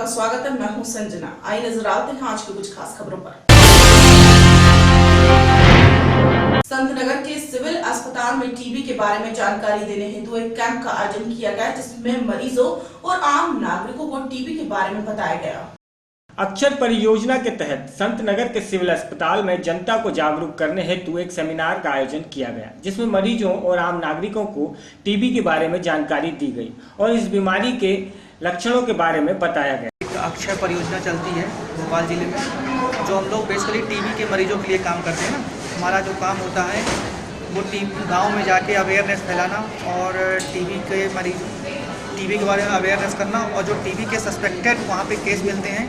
स्वागत है। मैं हूं संजना। आइए नजर डालते हैं आज की कुछ खास खबरों पर। संतनगर के सिविल अस्पताल में टीबी के बारे में जानकारी देने हेतु एक कैंप का आयोजन किया गया, जिसमें मरीजों और आम नागरिकों को टीबी के बारे में बताया गया। अक्षर परियोजना के तहत संतनगर के सिविल अस्पताल में जनता को जागरूक करने हेतु एक सेमिनार का आयोजन किया गया, जिसमें मरीजों और आम नागरिकों को टीबी के बारे में जानकारी दी गई और इस बीमारी के लक्षणों के बारे में बताया गया। एक अक्षर परियोजना चलती है भोपाल जिले में, जो हम लोग बेसिकली टीबी के मरीजों के लिए काम करते हैं ना। हमारा जो काम होता है वो गाँव में जाके अवेयरनेस फैलाना और टीबी के बारे में अवेयरनेस करना, और जो टीबी के सस्पेक्टेड वहाँ पे केस मिलते हैं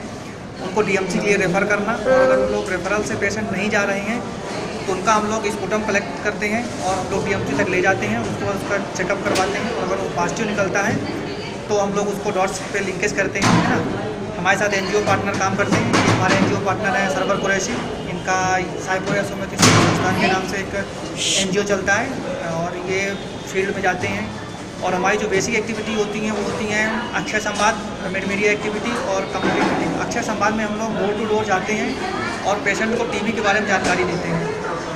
उनको डीएमसी के लिए रेफ़र करना, और अगर उन लोग रेफरल से पेशेंट नहीं जा रहे हैं तो उनका हम लोग स्पुटम कलेक्ट करते हैं और हम लोग डीएमसी तक ले जाते हैं। उसके बाद उसका चेकअप करवाते हैं, और अगर वो पॉजिटिव निकलता है तो हम लोग उसको डॉट्स पे लिंकेज करते हैं, है ना। हमारे साथ एनजीओ पार्टनर काम करते हैं। हमारे एनजीओ पार्टनर हैं सरवर कुरैशी, इनका साइपुर सुमति संस्थान के नाम से एक एनजीओ चलता है, और ये फील्ड में जाते हैं। और हमारी जो बेसिक एक्टिविटी होती हैं वो होती हैं अक्षय संवाद, मीडिया एक्टिविटी और कम्युनिटी मीटिंग। अक्षय संवाद में हम लोग डोर टू डोर जाते हैं और पेशेंट को टीबी के बारे में जानकारी देते हैं,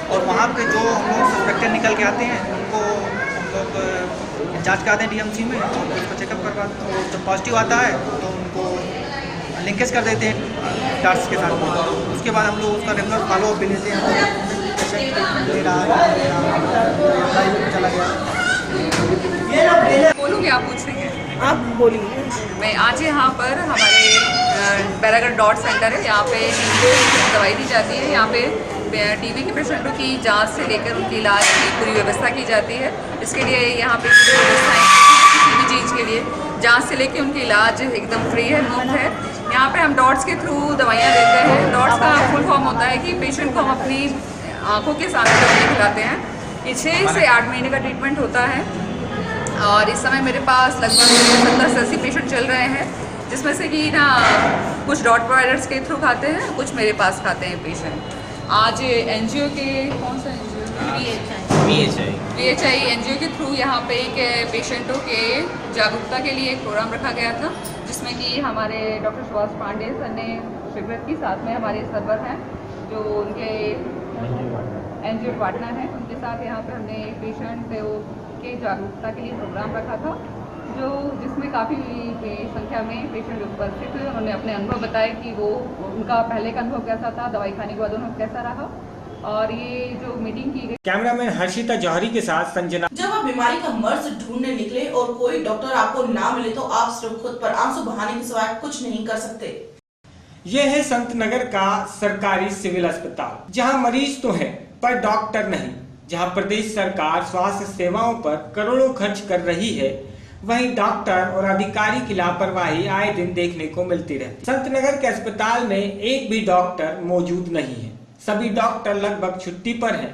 और वहाँ पे जो हम लोग सस्पेक्टेड निकल के आते हैं उनको हम लोग जाँच कराते हैं डीएमसी में, और उसको चेकअप करवाते हैं। जब पॉजिटिव आता है तो उनको लिंकेज कर देते हैं डॉट्स के साथ। उसके बाद हम लोग उसका रेगुलर फॉलोअप भी लेते हैं, पेशेंट ले रहा है चला गया। बोलूँगी, आप पूछ रही हैं? आप बोलिए। मैं आज यहाँ पर हमारे बैरागढ़ डॉट सेंटर है, यहाँ पे दवाई दी जाती है। यहाँ पे टीबी के पेशेंटों की जांच से लेकर उनके इलाज की पूरी व्यवस्था की जाती है। इसके लिए यहाँ पे व्यवस्थाएँ टीबी चेंज के लिए जांच से लेकर उनके इलाज एकदम फ्री है, मुफ्त है। यहाँ पे हम डॉट्स के थ्रू दवाइयाँ देते हैं। डॉट्स का फुल फॉर्म होता है कि पेशेंट को हम अपनी आँखों के सामने दवाइयाँ खिलाते हैं। ये 6 से 8 महीने का ट्रीटमेंट होता है, और इस समय मेरे पास लगभग 70 से 80 पेशेंट चल रहे हैं, जिसमें से कि ना कुछ डॉट प्रोवाइडर्स के थ्रू खाते हैं, कुछ मेरे पास खाते हैं पेशेंट। आज एनजीओ के कौन सा VHI एनजीओ के थ्रू यहाँ पे एक पेशेंटों के जागरूकता के लिए एक प्रोग्राम रखा गया था, जिसमें कि हमारे डॉक्टर सुभाष पांडे सर ने शिवरत की साथ में हमारे सर्वर हैं जो उनके एनजीओ पार्टनर हैं, उनके साथ यहाँ पे हमने पेशेंट के जागरूकता के लिए प्रोग्राम रखा था, जिसमें काफ़ी संख्या में पेशेंट उपस्थित हुए। उन्होंने अपने अनुभव बताए कि वो उनका पहले का अनुभव कैसा था, दवाई खाने के बाद अनुभव कैसा रहा, और ये जो मीटिंग की गई। कैमरामैन हर्षिता जौहरी के साथ संजना। जब आप बीमारी का मर्ज ढूंढने निकले और कोई डॉक्टर आपको ना मिले तो आप सिर्फ खुद पर आंसू बहाने के सिवाय कुछ नहीं कर सकते। यह है संतनगर का सरकारी सिविल अस्पताल, जहां मरीज तो है पर डॉक्टर नहीं। जहां प्रदेश सरकार स्वास्थ्य सेवाओं पर करोड़ों खर्च कर रही है, वहीं डॉक्टर और अधिकारी की लापरवाही आए दिन देखने को मिलती रहती। संतनगर के अस्पताल में एक भी डॉक्टर मौजूद नहीं है। सभी डॉक्टर लगभग छुट्टी पर हैं,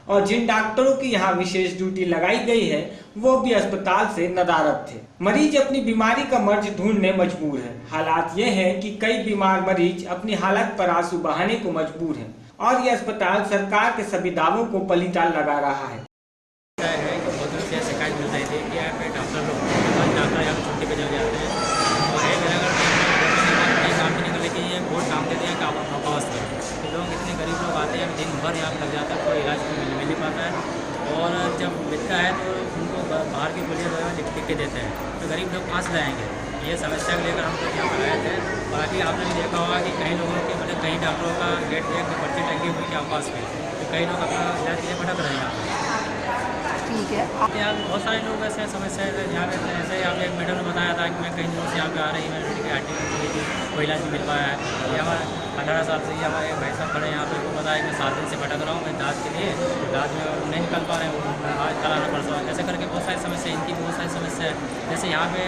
और जिन डॉक्टरों की यहाँ विशेष ड्यूटी लगाई गई है वो भी अस्पताल से नदारद थे। मरीज अपनी बीमारी का मर्ज ढूंढने मजबूर है। हालात ये हैं कि कई बीमार मरीज अपनी हालत पर आंसू बहाने को मजबूर हैं, और ये अस्पताल सरकार के सभी दावों को पलीताल लगा रहा है। शिकायत मिल रही थी कि यहाँ पे डॉक्टर यहाँ छुट्टी पे चले जाते हैं, और एक काम भी निकले कि ये बहुत काम देते हैं काम वापस करें। तो लोग इतने गरीब लोग आते हैं, दिन भर यहाँ लग जाता है, कोई इलाज मिल नहीं पाता है, और जब मिलता है तो उनको बाहर की गोलियाँ वगैरह लिख के देते हैं, तो गरीब लोग कहाँ से जाएंगे। ये समस्या को लेकर हम लोग यहाँ पर आए थे। बाकी आपने भी देखा होगा कि कई लोगों के मतलब कई डॉक्टरों का गेट पे पर्ची टंगी हुई के आसपास में, तो कई लोग अपना इलाज के लिए भटक रहे हैं यहाँ पर। ठीक है, यहाँ बहुत सारे लोग ऐसे समस्या यहाँ पे ऐसे यहाँ पे एक मैडम ने बताया था कि मैं कई दिनों से यहाँ पे आ रही हूँ, मैंने की हड्डी खुली थी, कोई इलाज नहीं मिल पाया है। ये हमारे 18 साल से ही हमारे भाई साहब खड़े यहाँ पे, उनको बताया कि मैं 7 दिन से भटक रहा हूँ, मैं दाँत के लिए दाँत में नहीं निकल पा रहे हूँ, आज कल आना पड़ता है। ऐसे करके बहुत सारी समस्या, इनकी बहुत सारी समस्या है। जैसे यहाँ पे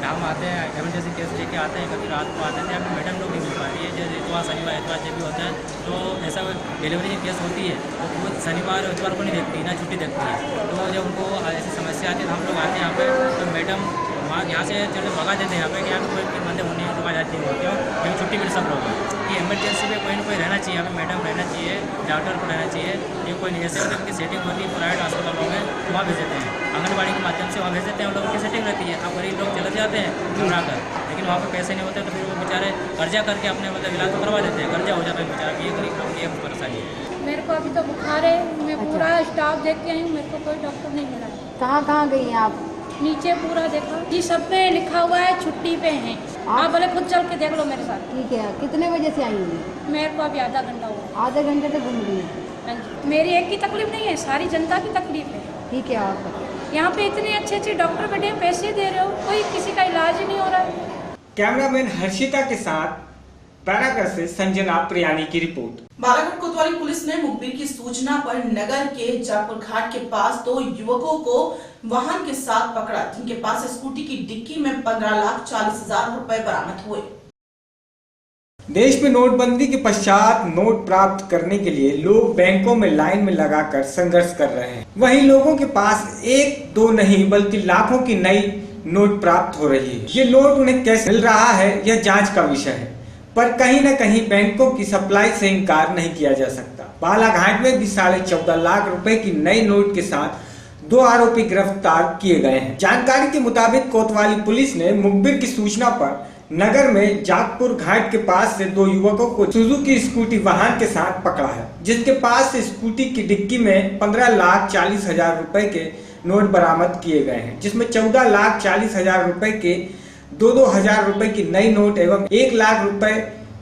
हम आते हैं एमरजेंसी केस लेके आते हैं, कभी रात को आते थे, यहाँ पे मैडम लोग नहीं मिल पाती है। जैसे इतवार शनिवार इतवार जब भी होता है तो ऐसा डिलीवरी की केस होती है तो वो शनिवार इतवार को नहीं देखती, ना छुट्टी देखती है। तो जब उनको ऐसी समस्या आती है तो हम लोग आते हैं यहाँ पे, तो मैडम वहाँ यहाँ से चलो भगा देते हैं यहाँ पे कि यहाँ पे कोई बंदे होने रुका जाती है, क्यों क्योंकि छुट्टी मिल सब लोग कि इमरजेंसी में कोई ना कोई रहना चाहिए, यहाँ पे मैडम रहना चाहिए, डॉक्टर को रहना चाहिए। ये कोई नहीं, जैसे उनकी सेटिंग होती है प्राइवेट अस्पतालों में वहाँ भेज देते हैं, आंगनबाड़ी के माध्यम से वहाँ भेज देते हैं, उन लोगों की सेटिंग रहती है। अब गरीब लोग चले जाते हैं घबरा कर, लेकिन वहाँ पे पैसे नहीं होते तो फिर वो बेचारे कर्जा करके अपने मतलब इलाज तो करवा लेते हैं, कर्जा हो जाता है बेचारा। ये गरीब लोग ये परेशानी है। मेरे को अभी तो बुखार है, मैं पूरा स्टाफ देख के आई हूँ, मेरे को कोई डॉक्टर नहीं मिला। कहाँ कहाँ गई हैं आप? नीचे पूरा देखा जी, सब पे लिखा हुआ है छुट्टी पे हैं। आप भले खुद चल के देख लो मेरे साथ। ठीक है, कितने बजे से आई हैं? मेरे को अभी आधा घंटा हुआ। आधे घंटे से घूम रही हैं। हाँ जी, मेरी एक की तकलीफ नहीं है, सारी जनता की तकलीफ है। ठीक है, आप यहाँ पे इतने अच्छे अच्छे डॉक्टर बैठे हैं, पैसे दे रहे हो, कोई किसी का इलाज ही नहीं हो रहा है। कैमरामैन हर्षिता के साथ बैरागढ़ से संजना प्रियानी की रिपोर्ट। बालाघाट कोतवाली पुलिस ने मुखबिर की सूचना पर नगर के जागपुर घाट के पास 2 युवकों को वाहन के साथ पकड़ा, जिनके पास स्कूटी की डिक्की में 15,40,000 रुपए बरामद हुए। देश में नोटबंदी के पश्चात नोट प्राप्त करने के लिए लोग बैंकों में लाइन में लगाकर संघर्ष कर रहे हैं। वहीं लोगों के पास 1-2 नहीं बल्कि लाखों की नई नोट प्राप्त हो रही है। ये नोट उन्हें कैसे मिल रहा है यह जांच का विषय है, पर कहीं न कहीं बैंकों की सप्लाई से इनकार नहीं किया जा सकता। बालाघाट में भी 14.5 लाख रुपए की नई नोट के साथ 2 आरोपी गिरफ्तार किए गए हैं। जानकारी के मुताबिक कोतवाली पुलिस ने मुखबिर की सूचना पर नगर में जागपुर घाट के पास से 2 युवकों को सुजुकी स्कूटी वाहन के साथ पकड़ा है, जिसके पास से स्कूटी की डिक्की में 15,40,000 रुपए के नोट बरामद किए गए हैं, जिसमें 14,40,000 रुपए के 2-2 हजार रुपए की नई नोट एवं 1 लाख रुपए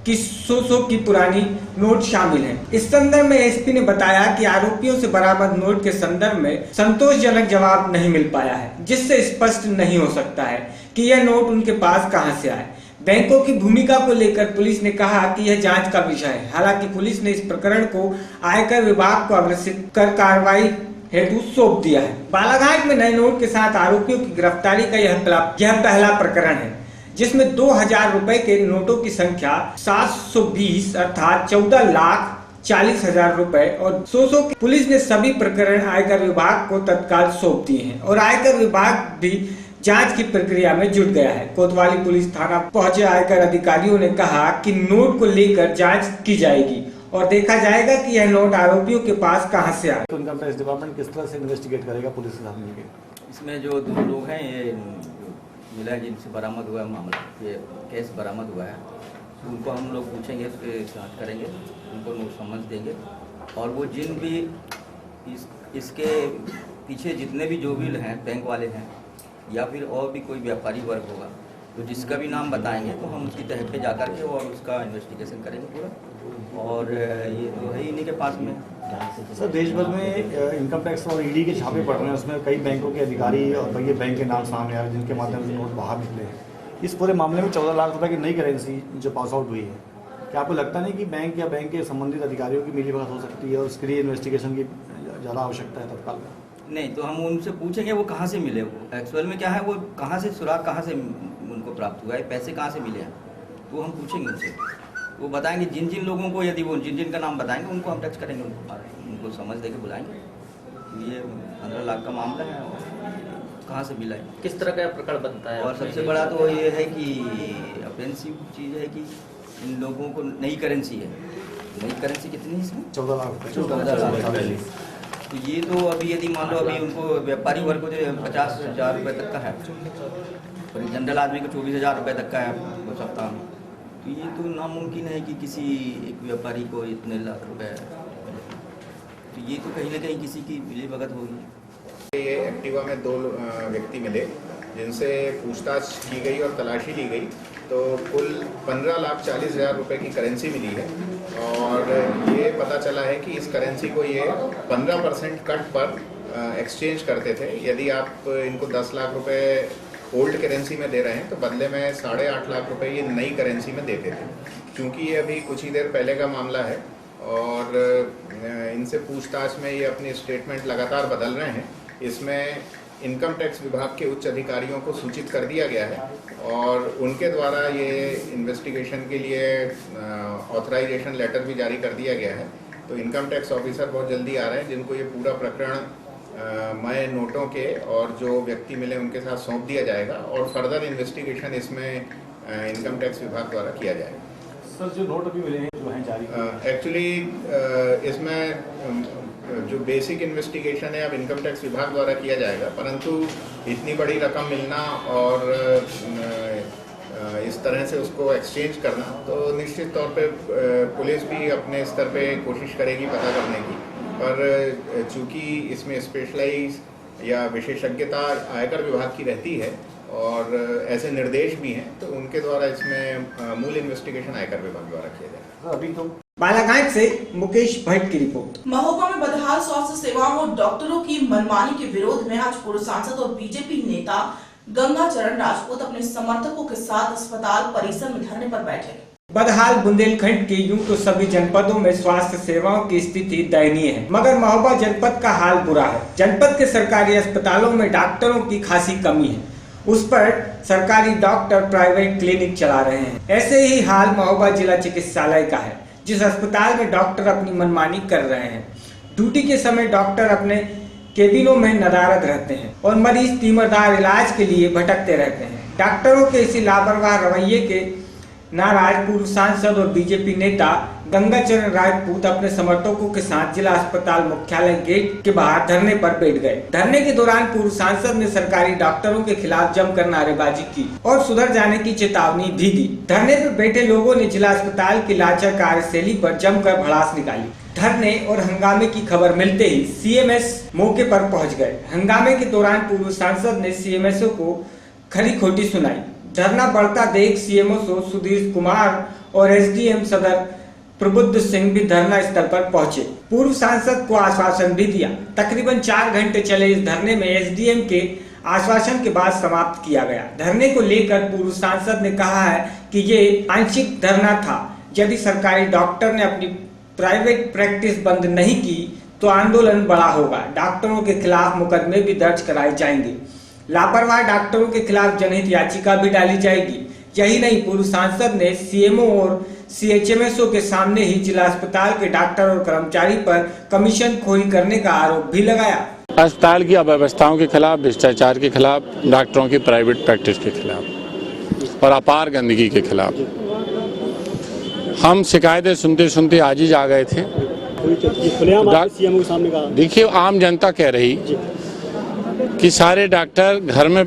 की 100 की पुरानी नोट शामिल है। इस संदर्भ में एसपी ने बताया कि आरोपियों से बरामद नोट के संदर्भ में संतोषजनक जवाब नहीं मिल पाया है, जिससे स्पष्ट नहीं हो सकता है कि यह नोट उनके पास कहां से आए। बैंकों की भूमिका को लेकर पुलिस ने कहा कि यह जांच का विषय है। हालांकि पुलिस ने इस प्रकरण को आयकर विभाग को अग्रसित कर कार्रवाई हेतु सौंप दिया है। बालाघाट में नए नोट के साथ आरोपियों की गिरफ्तारी का यह पहला प्रकरण है, जिसमें 2,000 रुपए के नोटों की संख्या 720 अर्थात 14,40,000 रुपए और 100 पुलिस ने सभी प्रकरण आयकर विभाग को तत्काल सौंप दिए हैं और आयकर विभाग भी जांच की प्रक्रिया में जुट गया है। कोतवाली पुलिस थाना पहुंचे आयकर अधिकारियों ने कहा कि नोट को लेकर जांच की जाएगी और देखा जाएगा कि यह नोट आरोपियों के पास कहां से आए। तो इनकम टैक्स डिपार्टमेंट किस तरह से इन्वेस्टिगेट करेगा पुलिस के साथ मिलकर? इसमें जो 2 लोग हैं ये मिला है, जिनसे बरामद हुआ है मामला, ये केस बरामद हुआ है, तो उनको हम लोग पूछेंगे, उसके जांच करेंगे, उनको नोट समझ देंगे और वो जिन भी इसके पीछे जितने भी जो भी हैं बैंक वाले हैं या फिर और भी कोई व्यापारी वर्ग होगा तो जिसका भी नाम बताएंगे तो हम उसकी तह पे जाकर के और उसका इन्वेस्टिगेशन करेंगे पूरा। और ये तो है इन्हीं के पास में। सर, देश भर में इनकम टैक्स और ईडी के छापे पड़ रहे हैं, उसमें कई बैंकों के अधिकारी और कई बैंक के नाम सामने आ रहे हैं जिनके माध्यम से नोट बाहर निकले हैं। इस पूरे मामले में 14 लाख रुपए की नई करेंसी जो पास आउट हुई है, क्या आपको लगता नहीं कि बैंक या बैंक के संबंधित अधिकारियों की मिलीभगत हो सकती है और उसके लिए इन्वेस्टिगेशन की ज़्यादा आवश्यकता है तत्काल? नहीं, तो हम उनसे पूछेंगे वो कहाँ से मिले, वो एक्चुअल में क्या है, वो कहाँ से सुराग कहाँ से उनको प्राप्त हुआ है, पैसे कहाँ से मिले हैं, तो हम पूछेंगे उनसे। वो बताएंगे जिन जिन लोगों को, यदि वो जिन जिन का नाम बताएंगे उनको हम टच करेंगे, उनको समझ दे के बुलाएंगे। ये 15 लाख का मामला है और कहाँ से मिला है, किस तरह का प्रकरण बनता है। और सबसे बड़ा तो ये है कि ऑफेंसिव चीज़ है कि इन लोगों को नई करेंसी है। नई करेंसी कितनी है इसमें? 14 लाख रुपये। 14 लाख। तो ये तो अभी यदि मान लो अभी उनको व्यापारी वर्ग को जो 50,000 रुपये तक का है और जनरल आदमी को 24,000 रुपये तक का है वो सप्ताह में, तो ये तो नामुमकिन है कि किसी एक व्यापारी को इतने लाख रुपए, तो ये तो कहीं ना कहीं किसी की मिलीभगत होगी। ये एक्टिवा में 2 व्यक्ति मिले जिनसे पूछताछ की गई और तलाशी ली गई, तो कुल 15,40,000 रुपये की करेंसी मिली है और ये पता चला है कि इस करेंसी को ये 15% कट पर एक्सचेंज करते थे। यदि आप इनको 10 लाख रुपए ओल्ड करेंसी में दे रहे हैं तो बदले में 8.5 लाख रुपए ये नई करेंसी में देते थे। क्योंकि ये अभी कुछ ही देर पहले का मामला है और इनसे पूछताछ में ये अपनी स्टेटमेंट लगातार बदल रहे हैं, इसमें इनकम टैक्स विभाग के उच्च अधिकारियों को सूचित कर दिया गया है और उनके द्वारा ये इन्वेस्टिगेशन के लिए ऑथराइजेशन लेटर भी जारी कर दिया गया है। तो इनकम टैक्स ऑफिसर बहुत जल्दी आ रहे हैं जिनको ये पूरा प्रकरण मय नोटों के और जो व्यक्ति मिले उनके साथ सौंप दिया जाएगा और फर्दर इन्वेस्टिगेशन इसमें इनकम टैक्स विभाग द्वारा किया जाएगा। सर, जो नोट अभी मिले हैं जो हैं जारी, एक्चुअली इसमें जो बेसिक इन्वेस्टिगेशन है अब इनकम टैक्स विभाग द्वारा किया जाएगा, परंतु इतनी बड़ी रकम मिलना और इस तरह से उसको एक्सचेंज करना, तो निश्चित तौर पे पुलिस भी अपने स्तर पे कोशिश करेगी पता करने की, पर चूंकि इसमें स्पेशलाइज या विशेषज्ञता आयकर विभाग की रहती है और ऐसे निर्देश भी हैं, तो उनके द्वारा इसमें मूल इन्वेस्टिगेशन आयकर विभाग द्वारा किया जाएगा। अभी तो बालाघाट से मुकेश भट्ट की रिपोर्ट। महोबा में बदहाल स्वास्थ्य सेवाओं और डॉक्टरों की मनमानी के विरोध में आज पूर्व सांसद और बीजेपी नेता गंगाचरण राजपूत अपने समर्थकों के साथ अस्पताल परिसर में धरने पर बैठे। बदहाल बुंदेलखंड के यूं तो सभी जनपदों में स्वास्थ्य सेवाओं की स्थिति दयनीय है, मगर महोबा जनपद का हाल बुरा है। जनपद के सरकारी अस्पतालों में डॉक्टरों की खासी कमी है, उस पर सरकारी डॉक्टर प्राइवेट क्लिनिक चला रहे हैं। ऐसे ही हाल महोबा जिला चिकित्सालय का है, जिस अस्पताल में डॉक्टर अपनी मनमानी कर रहे हैं। ड्यूटी के समय डॉक्टर अपने केबिनों में नदारद रहते हैं और मरीज तीव्रदार इलाज के लिए भटकते रहते हैं। डॉक्टरों के इसी लापरवाह रवैये के नाराज पूर्व सांसद और बीजेपी नेता गंगाचरण राजपूत अपने समर्थकों के साथ जिला अस्पताल मुख्यालय गेट के बाहर धरने पर बैठ गए। धरने के दौरान पूर्व सांसद ने सरकारी डॉक्टरों के खिलाफ जमकर नारेबाजी की और सुधर जाने की चेतावनी भी दी। धरने पर बैठे लोगों ने जिला अस्पताल की लाचार कार्यशैली पर जमकर भड़ास निकाली। धरने और हंगामे की खबर मिलते ही सीएमएस मौके पर पहुंच गए। हंगामे के दौरान पूर्व सांसद ने सीएमएसओ को खरी खोटी सुनाई। धरना बढ़ता देख सीएमओ सुधीर कुमार और एसडीएम सदर प्रबुद्ध सिंह भी धरना स्थल पर पहुंचे। पूर्व सांसद को आश्वासन भी दिया। तकरीबन 4 घंटे चले इस धरने में एसडीएम के आश्वासन के बाद समाप्त किया गया। धरने को लेकर पूर्व सांसद ने कहा है कि ये आंशिक धरना था। यदि सरकारी डॉक्टर ने अपनी प्राइवेट प्रैक्टिस बंद नहीं की तो आंदोलन बड़ा होगा। डॉक्टरों के खिलाफ मुकदमे भी दर्ज कराए जाएंगे। लापरवाह डॉक्टरों के खिलाफ जनहित याचिका भी डाली जाएगी। यही नहीं, पूर्व सांसद ने सीएमओ और सीएचएमएसओ के सामने ही जिला अस्पताल के डॉक्टर और कर्मचारी पर कमीशन खोरी करने का आरोप भी लगाया। अस्पताल की अव्यवस्थाओं के खिलाफ, भ्रष्टाचार के खिलाफ, डॉक्टरों की प्राइवेट प्रैक्टिस के खिलाफ और अपार गंदगी के खिलाफ हम शिकायतें सुनते सुनते आज ही आ गए थे। देखिए, आम जनता कह रही कि सारे डॉक्टर घर में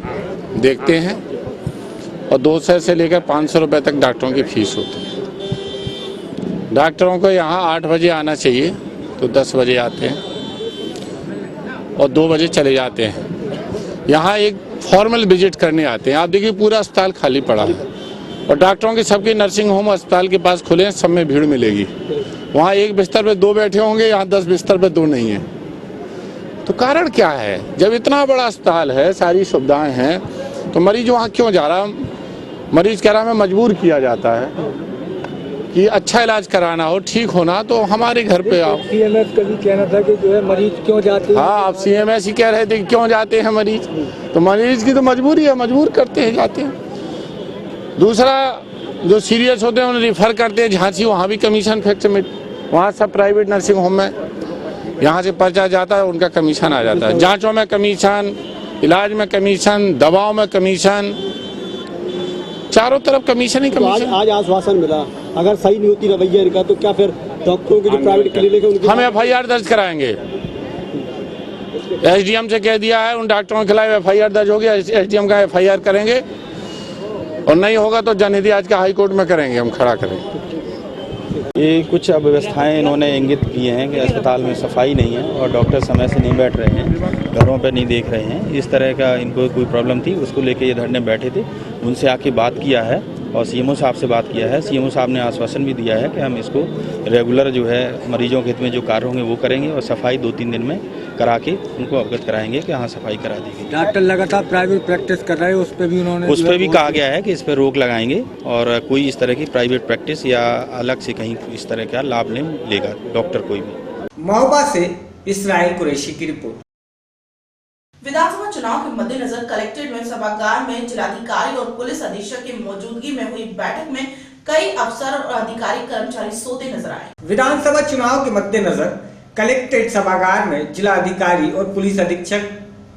देखते हैं और 200 से लेकर 500 रुपए तक डॉक्टरों की फीस होती है। डॉक्टरों को यहाँ 8 बजे आना चाहिए तो 10 बजे आते हैं और 2 बजे चले जाते हैं। यहाँ एक फॉर्मल विजिट करने आते हैं। आप देखिए, पूरा अस्पताल खाली पड़ा है और डॉक्टरों के सबके नर्सिंग होम अस्पताल के पास खुले हैं, सब में भीड़ मिलेगी। वहाँ एक बिस्तर पे 2 बैठे होंगे, यहाँ 10 बिस्तर पे 2 नहीं है। तो कारण क्या है? जब इतना बड़ा अस्पताल है, सारी सुविधाएं हैं, तो मरीज वहाँ क्यों जा रहा? मरीज कह रहा है, मजबूर किया जाता है कि अच्छा इलाज कराना हो, ठीक होना, तो हमारे घर पे आओ। सीएमएस का भी कहना था कि जो है मरीज क्यों जाते हैं। हाँ, आप सीएमएस ही कह रहे थे कि क्यों जाते हैं मरीज, तो मरीज की तो मजबूरी है, मजबूर करते हैं, जाते हैं। दूसरा, जो सीरियस होते हैं उन्हें रिफर करते हैं झांसी, वहाँ भी कमीशन फिक्स में, वहाँ सब प्राइवेट नर्सिंग होम में यहाँ से पर्चा जाता है, उनका कमीशन आ जाता है। जांचों में कमीशन, इलाज में कमीशन, दवाओं में कमीशन, चारों तरफ कमीशन ही कमीशन। आज आश्वासन मिला, अगर सही नहीं होती रवैया इनका तो क्या फिर डॉक्टरों के जो प्राइवेट क्लिनिक है उनकी हम एफआईआर दर्ज कराएंगे। एसडीएम से कह दिया है, उन डॉक्टरों के खिलाफ एफआईआर दर्ज होगी। एसडीएम का एफआईआर करेंगे और नहीं होगा तो जनहित याचिका हाई कोर्ट में करेंगे, हम खड़ा करेंगे। ये कुछ अव्यवस्थाएं इन्होंने इंगित किए हैं कि अस्पताल में सफाई नहीं है और डॉक्टर समय से नहीं बैठ रहे हैं, घरों पर नहीं देख रहे हैं। इस तरह का इनको कोई प्रॉब्लम थी, उसको लेके ये धरने बैठे थे। उनसे आके बात किया है और सीएमओ साहब से बात किया है। सीएमओ साहब ने आश्वासन भी दिया है कि हम इसको रेगुलर जो है मरीजों के हित में जो कार्य होंगे वो करेंगे और सफाई 2-3 दिन में करा के उनको अवगत कराएंगे कि हाँ सफाई करा दी गई। डॉक्टर लगातार प्राइवेट प्रैक्टिस कर रहे हैं, उस पर भी उन्होंने कहा गया है कि इस पर रोक लगाएंगे और कोई इस तरह की प्राइवेट प्रैक्टिस या अलग से कहीं इस तरह का लाभ नहीं लेगा डॉक्टर कोई भी। महोबा से इसराइल कुरैशी की रिपोर्ट। विधानसभा चुनाव के मद्देनजर कलेक्ट्रेट में सभागार में जिलाधिकारी और पुलिस अधीक्षक की मौजूदगी में हुई बैठक में कई अफसर और अधिकारी कर्मचारी सोते नजर आए। विधानसभा चुनाव के मद्देनजर कलेक्ट्रेट सभागार में जिला अधिकारी और पुलिस अधीक्षक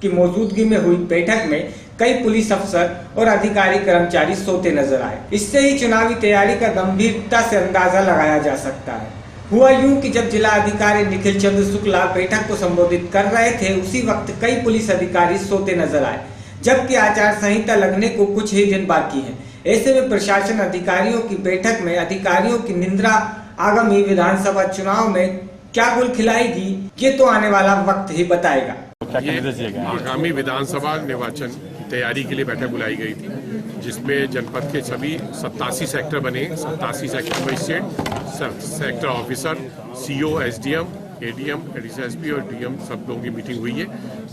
की मौजूदगी में हुई बैठक में कई पुलिस अफसर और अधिकारी कर्मचारी सोते नजर आए। इससे ही चुनावी तैयारी का गंभीरता से अंदाजा लगाया जा सकता है। हुआ यूं कि जब जिला अधिकारी निखिल चंद्र शुक्ला बैठक को संबोधित कर रहे थे, उसी वक्त कई पुलिस अधिकारी सोते नजर आए, जबकि आचार संहिता लगने को कुछ ही दिन बाकी है। ऐसे में प्रशासन अधिकारियों की बैठक में अधिकारियों की निंदा आगामी विधानसभा चुनाव में क्या गुल खिलाएगी, ये तो आने वाला वक्त ही बताएगा। आगामी विधानसभा निर्वाचन की तैयारी के लिए बैठक बुलाई गई थी, जिसमें जनपद के सभी 87 सेक्टर बने, 87 sector magistrate, sector officer, CO, SDM, ADM, additional SP और डीएम सब लोगों की मीटिंग हुई है।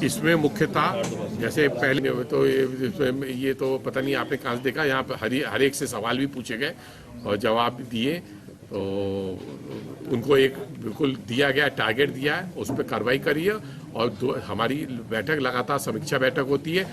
इसमें मुख्यतः जैसे पहले तो ये तो पता नहीं आपने कहाँ से देखा, यहाँ पर हर एक से सवाल भी पूछे गए और जवाब दिए, तो उनको एक बिल्कुल दिया गया टारगेट दिया है, उस पर कार्रवाई करिए। और हमारी बैठक लगातार समीक्षा बैठक होती है,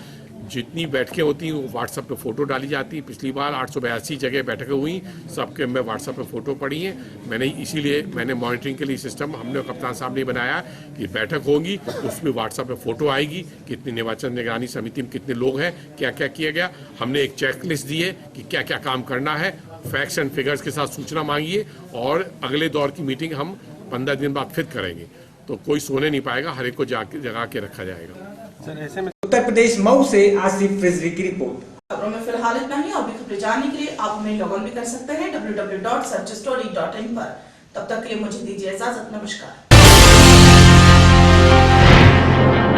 जितनी बैठकें होती हैं वो व्हाट्सएप पे फ़ोटो डाली जाती है। पिछली बार 882 जगह बैठकें हुई, सबके मैं व्हाट्सएप पे फ़ोटो पड़ी हैं। मैंने मॉनिटरिंग के लिए सिस्टम हमने कप्तान साहब ने बनाया कि बैठक होगी उसमें व्हाट्सएप पे फ़ोटो आएगी, कितनी निर्वाचन निगरानी समिति में कितने लोग हैं, क्या क्या किया गया। हमने एक चेकलिस्ट दी है कि क्या क्या काम करना है, फैक्ट्स एंड फिगर्स के साथ सूचना मांगिए और अगले दौर की मीटिंग हम 15 दिन बाद फिर करेंगे। तो कोई सोने नहीं पाएगा, हर एक को जगा के रखा जाएगा। उत्तर प्रदेश मऊ से आसिफ रिजवी की रिपोर्ट। खबरों में फिलहाल इतना ही। और भी खबरें जानने के लिए आप हमें लॉग ऑन भी कर सकते हैं www.sarchstory.in पर। तब तक के लिए मुझे दीजिए इजाजत। नमस्कार।